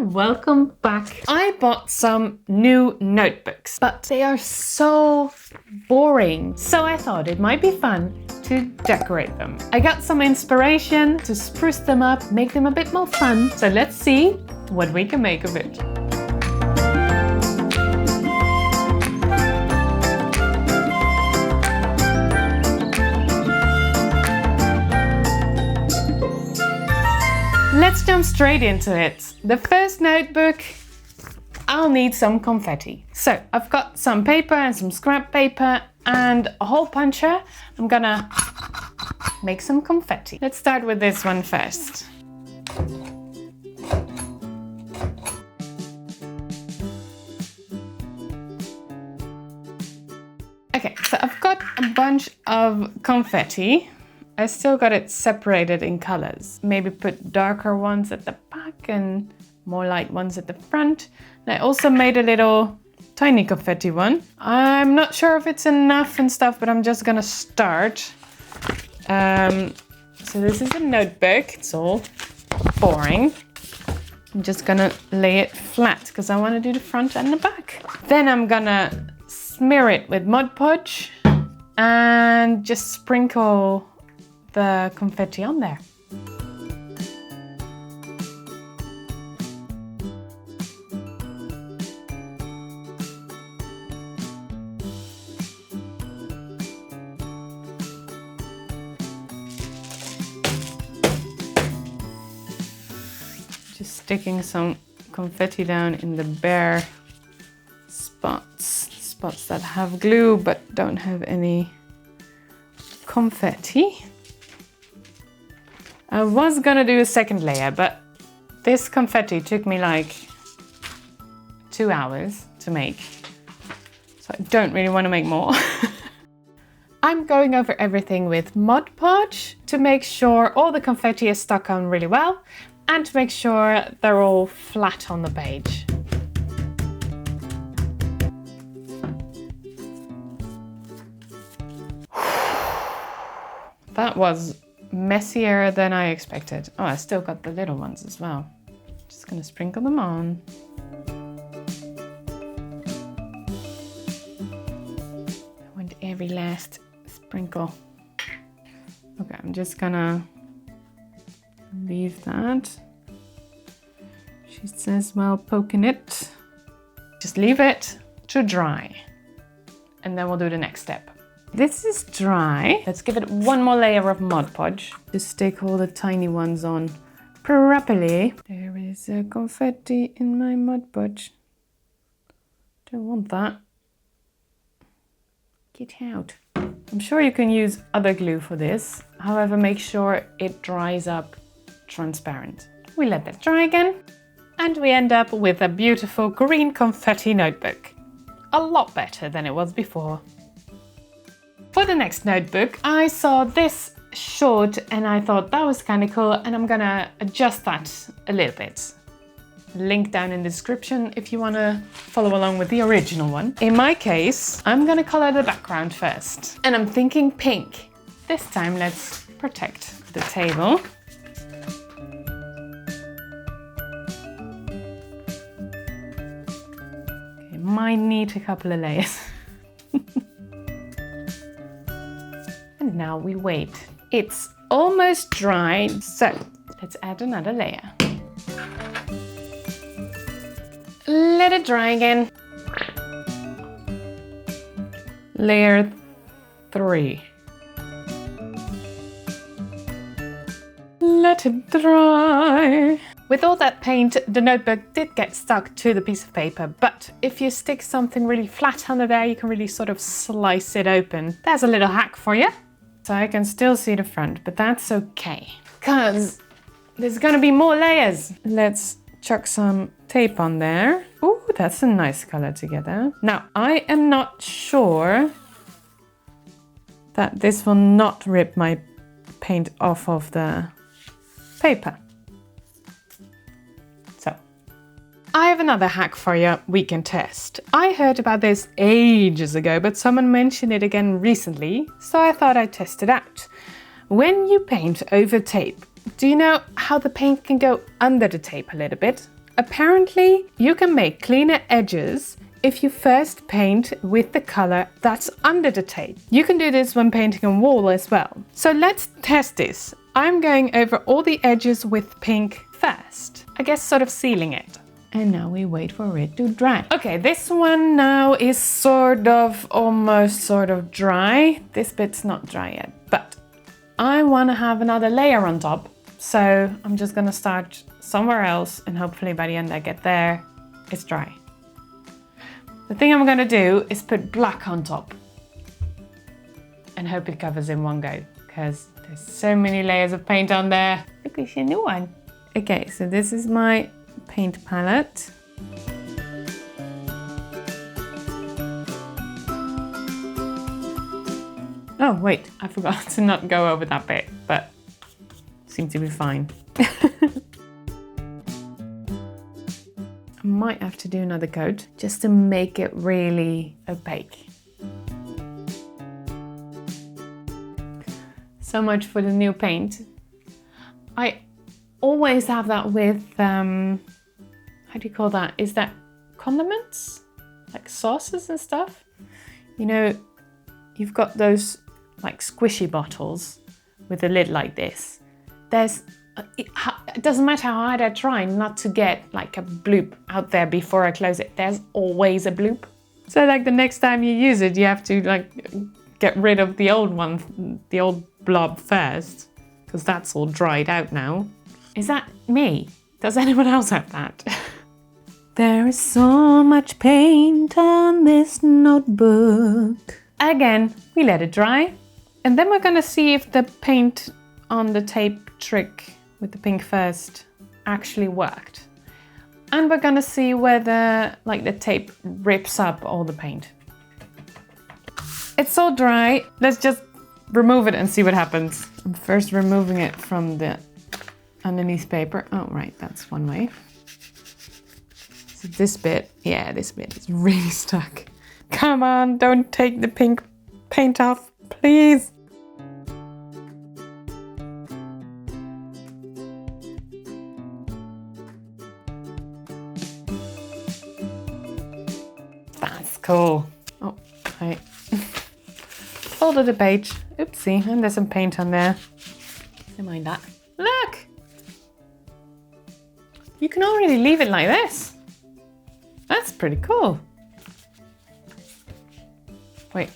welcome back. I bought some new notebooks, but they are so boring. So I thought it might be fun to decorate them. I got some inspiration to spruce them up, make them a bit more fun. So let's see what we can make of it. Let's jump straight into it. The first notebook, I'll need some confetti. So I've got some paper and some scrap paper and a hole puncher. I'm gonna make some confetti. Let's start with this one first. Okay, so I've got a bunch of confetti. I still got it separated in colors. Maybe put darker ones at the back and more light ones at the front. And I also made a little tiny confetti one. I'm not sure if it's enough and stuff, but I'm just gonna start. So this is a notebook. It's all boring. I'm just gonna lay it flat because I want to do the front and the back. Then I'm gonna smear it with Mod Podge and just sprinkle the confetti on there. Just sticking some confetti down in the bare spots that have glue but don't have any confetti. I was gonna do a second layer, but this confetti took me like 2 hours to make. So I don't really want to make more. I'm going over everything with Mod Podge to make sure all the confetti is stuck on really well and to make sure they're all flat on the page. That was messier than I expected. Oh, I still got the little ones as well. Just gonna sprinkle them on. I want every last sprinkle. Okay, I'm just gonna leave that. She says, well, poking it. Just leave it to dry. And then we'll do the next step. This is dry. Let's give it one more layer of Mod Podge. Just stick all the tiny ones on properly. There is a confetti in my Mod Podge. Don't want that. Get out. I'm sure you can use other glue for this. However, make sure it dries up transparent. We let that dry again. And we end up with a beautiful green confetti notebook. A lot better than it was before. For the next notebook, I saw this short and I thought that was kind of cool, and I'm gonna adjust that a little bit. Link down in the description if you want to follow along with the original one. In my case, I'm gonna color the background first. And I'm thinking pink. This time let's protect the table. Okay, might need a couple of layers. And now we wait. It's almost dry, so let's add another layer. Let it dry again. Layer 3. Let it dry. With all that paint, the notebook did get stuck to the piece of paper, but if you stick something really flat under there, you can really sort of slice it open. There's a little hack for you. So I can still see the front, but that's okay, because there's gonna be more layers. Let's chuck some tape on there. Ooh, that's a nice color together. Now, I am not sure that this will not rip my paint off of the paper. So, I have another hack for you we can test. I heard about this ages ago, but someone mentioned it again recently, so I thought I'd test it out. When you paint over tape, do you know how the paint can go under the tape a little bit? Apparently, you can make cleaner edges if you first paint with the color that's under the tape. You can do this when painting a wall as well. So let's test this. I'm going over all the edges with pink first. I guess sort of sealing it. And now we wait for it to dry. Okay, this one now is almost sort of dry. This bit's not dry yet, but I want to have another layer on top. So I'm just gonna start somewhere else and hopefully by the end I get there, it's dry. The thing I'm gonna do is put black on top and hope it covers in one go because there's so many layers of paint on there. Look, it's a new one. Okay, so this is my paint palette. Oh wait, I forgot to not go over that bit, but seemed to be fine. I might have to do another coat just to make it really opaque. So much for the new paint. I always have that with, how do you call that? Is that condiments? Like sauces and stuff? You know, you've got those like squishy bottles with a lid like this. It doesn't matter how hard I try not to get like a bloop out there before I close it. There's always a bloop. So like the next time you use it, you have to like get rid of the old one, the old blob first, because that's all dried out now. Is that me? Does anyone else have that? There is so much paint on this notebook. Again, we let it dry. And then we're gonna see if the paint on the tape trick with the pink first actually worked. And we're gonna see whether like the tape rips up all the paint. It's all dry. Let's just remove it and see what happens. I'm first removing it from the underneath paper. Oh, right, that's one way. So this bit, yeah, this bit is really stuck. Come on, don't take the pink paint off, please. That's cool. Oh, I folded the page. Oopsie, and there's some paint on there. Never mind that. Look! You can already leave it like this. That's pretty cool. Wait.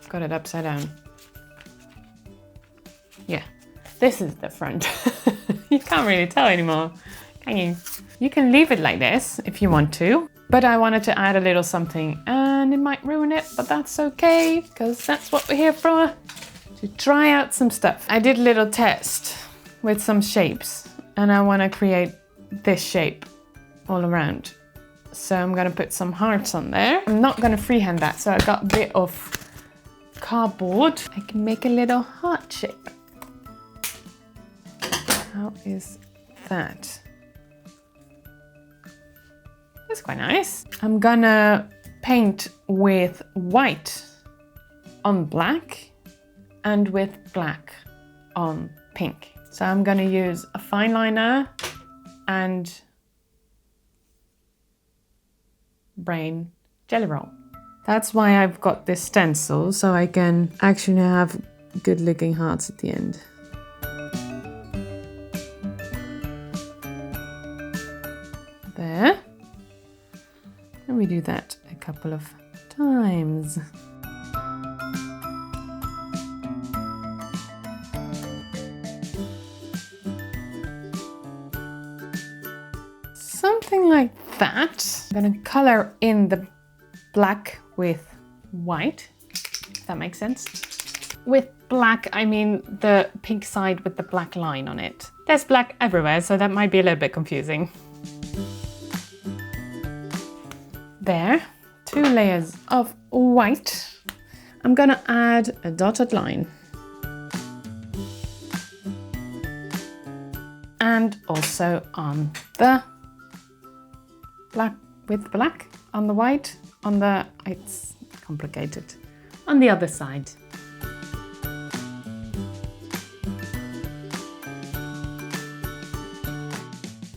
Got it upside down. Yeah, this is the front. You can't really tell anymore, can you? You can leave it like this if you want to, but I wanted to add a little something and it might ruin it, but that's okay, because that's what we're here for, to try out some stuff. I did a little test with some shapes and I want to create this shape all around. So I'm gonna put some hearts on there. I'm not gonna freehand that, so I got a bit of cardboard. I can make a little heart shape. How is that? That's quite nice. I'm gonna paint with white on black and with black on pink. So I'm gonna use a fine liner and brain jelly roll. That's why I've got this stencil, so I can actually have good looking hearts at the end. There. And we do that a couple of times. Something like that. I'm gonna color in the black with white, if that makes sense. With black, I mean the pink side with the black line on it. There's black everywhere, so that might be a little bit confusing. There, 2 layers of white. I'm gonna add a dotted line. And also on the black with black, on the white, on the, it's complicated, on the other side.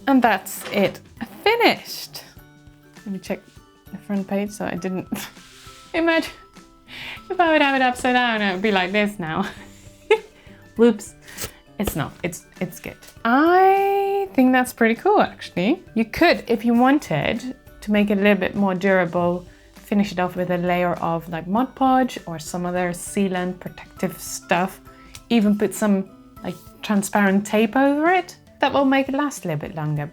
And And that's it finished. Let me check the front page so I didn't imagine if I would have it upside down it would be like this now. Whoops. It's not, it's good. I think that's pretty cool actually. You could, if you wanted to make it a little bit more durable, finish it off with a layer of like Mod Podge or some other sealant protective stuff. Even put some like transparent tape over it. That will make it last a little bit longer.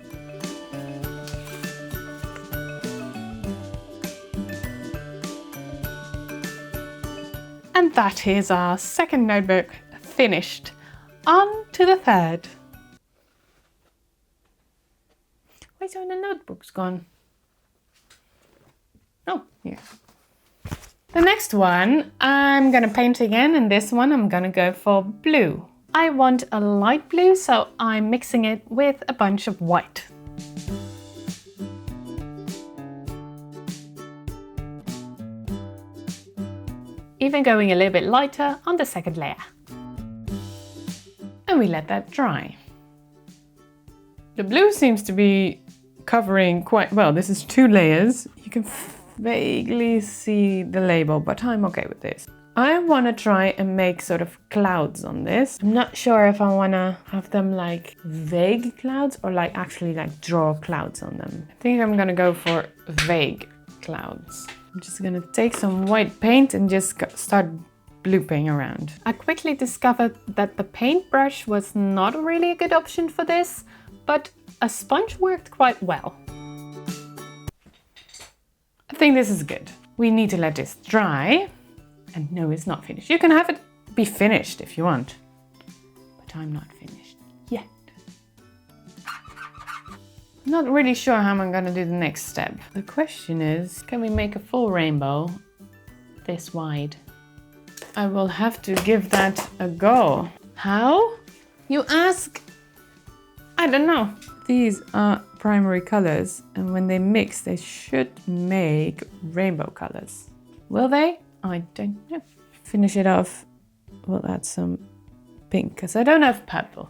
And that is our second notebook finished. On to the third. Where's all the notebooks gone? Oh, here. The next one, I'm gonna paint again, and this one I'm gonna go for blue. I want a light blue, so I'm mixing it with a bunch of white. Even going a little bit lighter on the second layer. And we let that dry. The blue seems to be covering quite well. This is 2 layers. You can vaguely see the label, but I'm okay with this. I want to try and make sort of clouds on this. I'm not sure if I want to have them like vague clouds or like actually like draw clouds on them. I think I'm going to go for vague clouds. I'm just going to take some white paint and just start blooping around. I quickly discovered that the paintbrush was not really a good option for this, but a sponge worked quite well. I think this is good. We need to let this dry. And no, it's not finished. You can have it be finished if you want, but I'm not finished yet. I'm not really sure how I'm gonna do the next step. The question is, can we make a full rainbow this wide? I will have to give that a go. How? You ask? I don't know. These are primary colors, and when they mix, they should make rainbow colors. Will they? I don't know. Finish it off. We'll add some pink, because I don't have purple.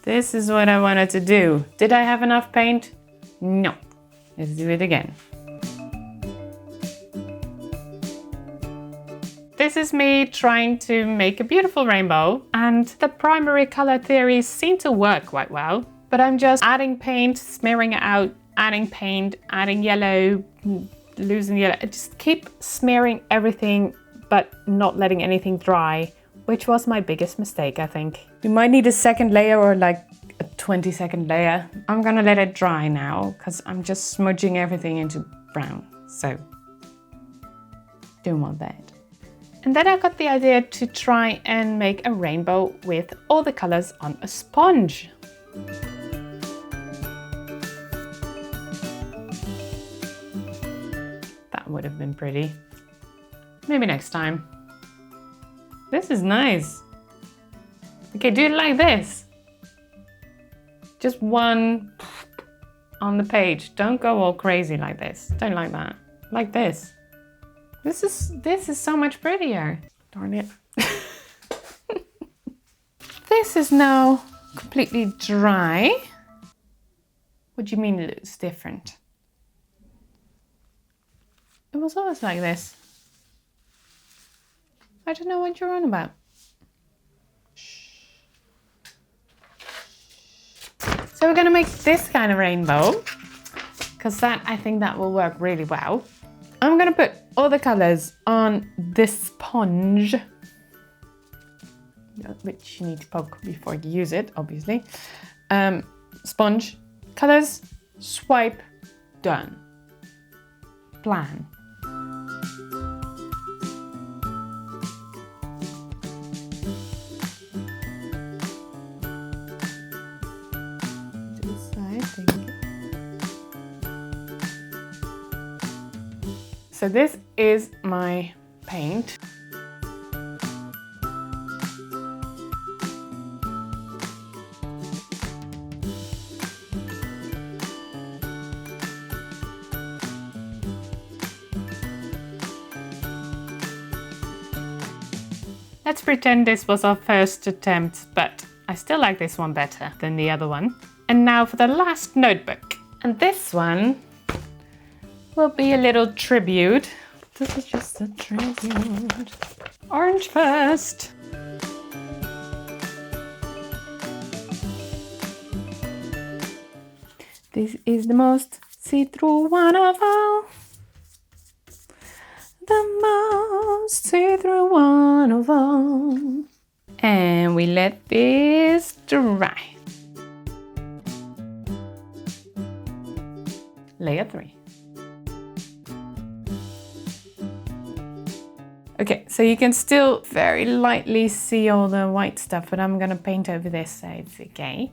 This is what I wanted to do. Did I have enough paint? No. Let's do it again. This is me trying to make a beautiful rainbow, and the primary color theories seem to work quite well, but I'm just adding paint, smearing it out, adding paint, adding yellow, losing yellow. I just keep smearing everything, but not letting anything dry, which was my biggest mistake, I think. You might need a second layer or like a 20-second layer. I'm gonna let it dry now, because I'm just smudging everything into brown, so don't want that. And then I got the idea to try and make a rainbow with all the colors on a sponge. That would have been pretty. Maybe next time. This is nice. Okay, do it like this. Just one on the page. Don't go all crazy like this. Don't like that. Like this. This is so much prettier. Darn it. This is now completely dry. What do you mean it's different? It was always like this. I don't know what you're on about. So we're gonna make this kind of rainbow, because I think that will work really well. I'm gonna put all the colors on this sponge, which you need to poke before you use it, obviously. Sponge, colors, swipe, done. Plan. So this is my paint. Let's pretend this was our first attempt, but I still like this one better than the other one. And now for the last notebook. And this one will be a little tribute. This is just a tribute. Orange first. This is the most see-through one of all. The most see-through one of all. And we let this dry. Layer 3. Okay, so you can still very lightly see all the white stuff, but I'm gonna paint over this so it's okay,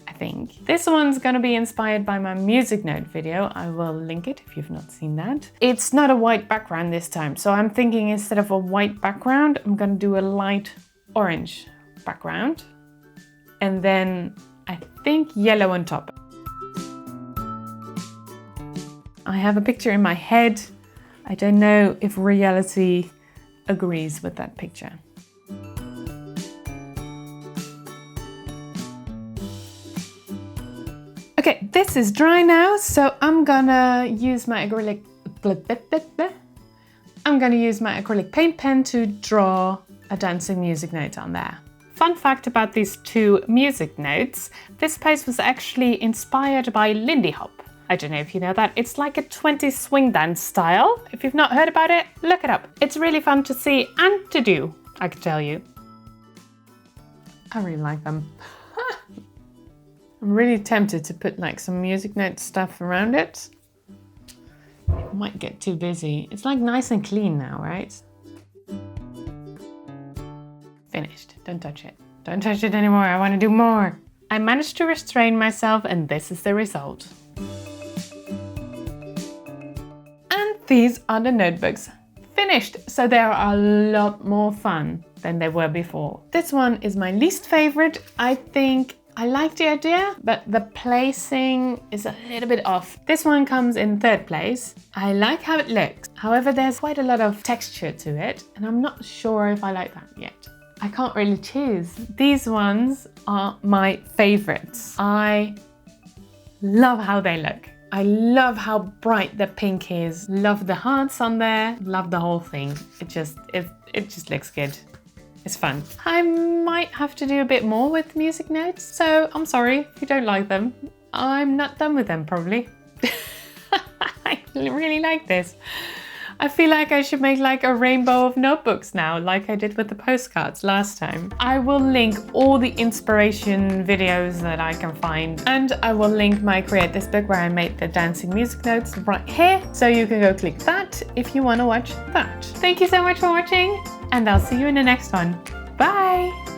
I think. This one's gonna be inspired by my music note video. I will link it if you've not seen that. It's not a white background this time, so I'm thinking instead of a white background, I'm gonna do a light orange background. And then I think yellow on top. I have a picture in my head. I don't know if reality agrees with that picture. Okay, this is dry now, so I'm gonna use my acrylic paint pen to draw a dancing music note on there. Fun fact about these two music notes, this pose was actually inspired by Lindy Hop. I don't know if you know that. It's like a 20s swing dance style. If you've not heard about it, look it up. It's really fun to see and to do, I can tell you. I really like them. I'm really tempted to put like some music note stuff around it. It might get too busy. It's like nice and clean now, right? Finished. Don't touch it. Don't touch it anymore. I want to do more. I managed to restrain myself and this is the result. These are the notebooks finished, so they are a lot more fun than they were before. This one is my least favorite. I think I like the idea, but the placing is a little bit off. This one comes in third place. I like how it looks. However, there's quite a lot of texture to it, and I'm not sure if I like that yet. I can't really choose. These ones are my favorites. I love how they look. I love how bright the pink is. Love the hearts on there. Love the whole thing. It just looks good. It's fun. I might have to do a bit more with music notes, so I'm sorry if you don't like them. I'm not done with them probably. I really like this. I feel like I should make like a rainbow of notebooks now, like I did with the postcards last time. I will link all the inspiration videos that I can find, and I will link my Create This book where I made the dancing music notes right here, so you can go click that if you want to watch that. Thank you so much for watching, and I'll see you in the next one. Bye!